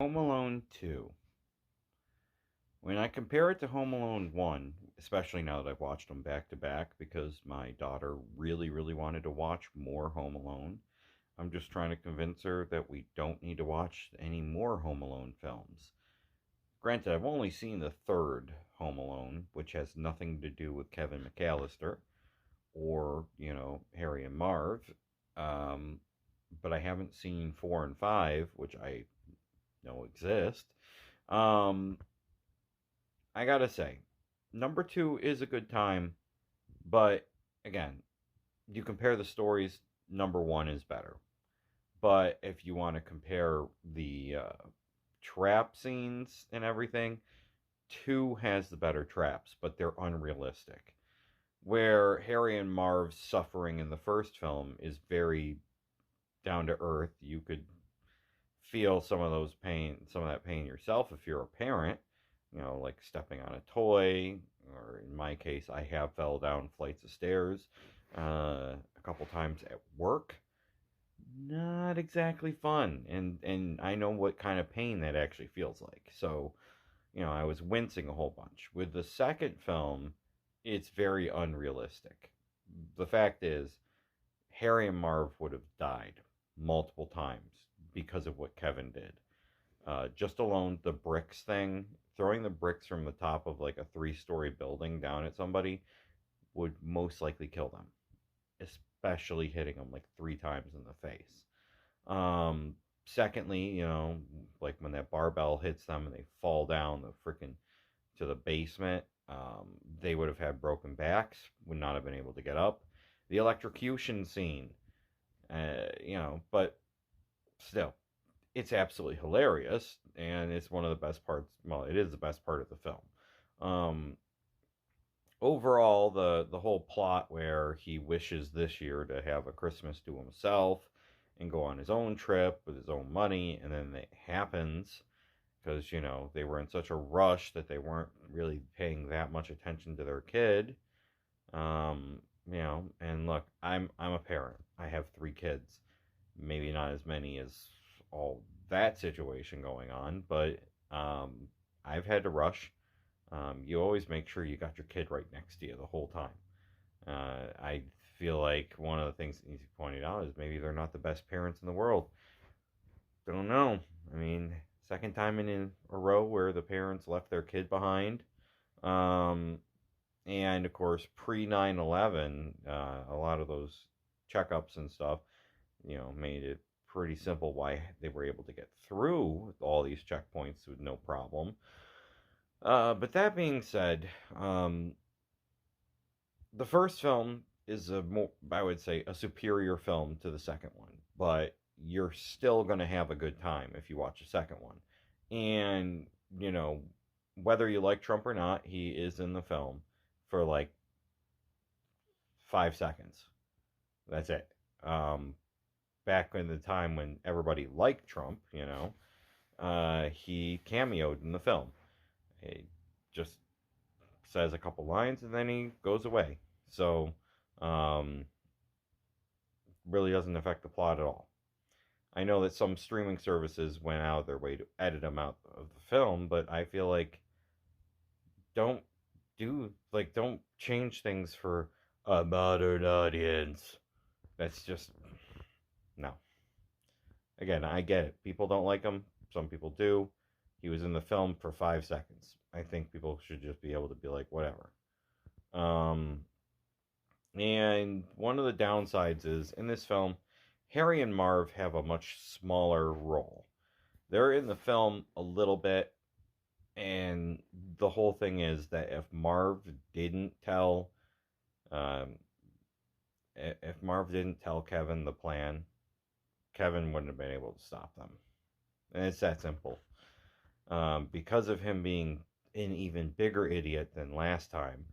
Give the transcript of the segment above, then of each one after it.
Home Alone 2. When I compare it to Home Alone 1, especially now that I've watched them back to back because my daughter really, really wanted to watch more Home Alone, I'm just trying to convince her that we don't need to watch any more Home Alone films. Granted, I've only seen the third Home Alone, which has nothing to do with Kevin McAllister or, Harry and Marv. Um, but I haven't seen 4 and 5, which I know exist. Um, I gotta say, number two is a good time, but again, you compare the stories, number one is better. But if you want to compare the trap scenes and everything, two has the better traps, but they're unrealistic. Where Harry and Marv's suffering in the first film is very down to earth. You could feel some of that pain yourself if you're a parent, like stepping on a toy, or in my case, I have fell down flights of stairs a couple times at work. Not exactly fun, and I know what kind of pain that actually feels like. So, I was wincing a whole bunch. With the second film, it's very unrealistic. The fact is, Harry and Marv would have died multiple times because of what Kevin did. Just alone the bricks thing, throwing the bricks from the top of like a three-story building down at somebody would most likely kill them, especially hitting them like three times in the face. Secondly, like when that barbell hits them and they fall down the freaking to the basement, they would have had broken backs, would not have been able to get up. The electrocution scene, but still, it's absolutely hilarious, and it's one of the best parts. Well, it is the best part of the film. Um, Overall, the whole plot where he wishes this year to have a Christmas to himself and go on his own trip with his own money, and then it happens because they were in such a rush that they weren't really paying that much attention to their kid. And look, I'm a parent. I have three kids, maybe not as many as all that situation going on, but I've had to rush. You always make sure you got your kid right next to you the whole time. I feel like one of the things that needs to be pointed out is maybe they're not the best parents in the world. Don't know. I mean, second time in a row where the parents left their kid behind. Um, and of course, pre 9/11, a lot of those checkups and stuff, made it pretty simple why they were able to get through all these checkpoints with no problem. But that being said, the first film is I would say, a superior film to the second one, but you're still going to have a good time if you watch the second one. And, whether you like Trump or not, he is in the film for like 5 seconds. That's it. Back in the time when everybody liked Trump, he cameoed in the film. He just says a couple lines and then he goes away. So, um, really doesn't affect the plot at all. I know that some streaming services went out of their way to edit him out of the film, but I feel like don't don't change things for a modern audience. That's just no. Again, I get it. People don't like him. Some people do. He was in the film for 5 seconds. I think people should just be able to be like, whatever. Um, and one of the downsides is in this film, Harry and Marv have a much smaller role. They're in the film a little bit, and the whole thing is that um, if Marv didn't tell Kevin the plan, Kevin wouldn't have been able to stop them. And it's that simple. Because of him being an even bigger idiot than last time,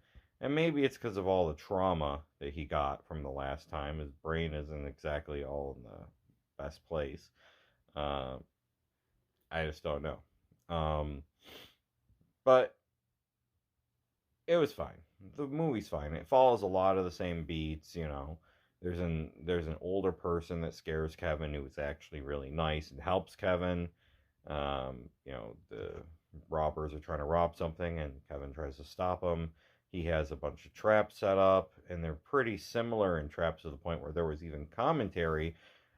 and maybe it's because of all the trauma that he got from the last time. His brain isn't exactly all in the best place. Uh, I just don't know. Um, but it was fine. The movie's fine. It follows a lot of the same beats. There's an older person that scares Kevin who is actually really nice and helps Kevin. The robbers are trying to rob something, and Kevin tries to stop them. He has a bunch of traps set up, and they're pretty similar in traps to the point where there was even commentary.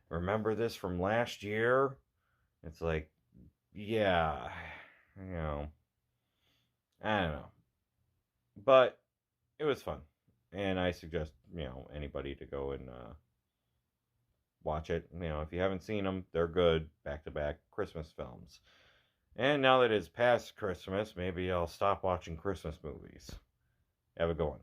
Remember this from last year? It's like, yeah, you know, I don't know. But it was fun. And I suggest, anybody to go and watch it. If you haven't seen them, they're good back to back Christmas films. And now that it's past Christmas, maybe I'll stop watching Christmas movies. Have a good one.